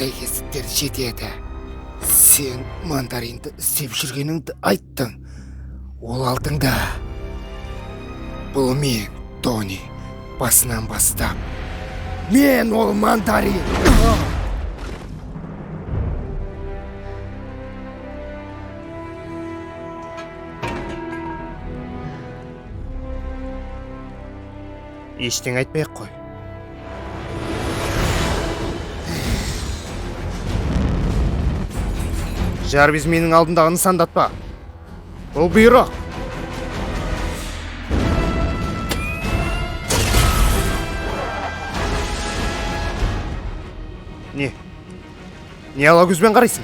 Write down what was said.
сәйкестіктер жетеді. Сен мандаринді іздеп жүргеніңді айттың. Ол алдыңда. Бұл мен, Тони, басынан бастап. Мен ол мандарин. Ештеңе айтпай-ақ қой. Жарвиз менің алдымдағы нысандатпа. Бұл бұйрық. Не ала көзбен қарайсың?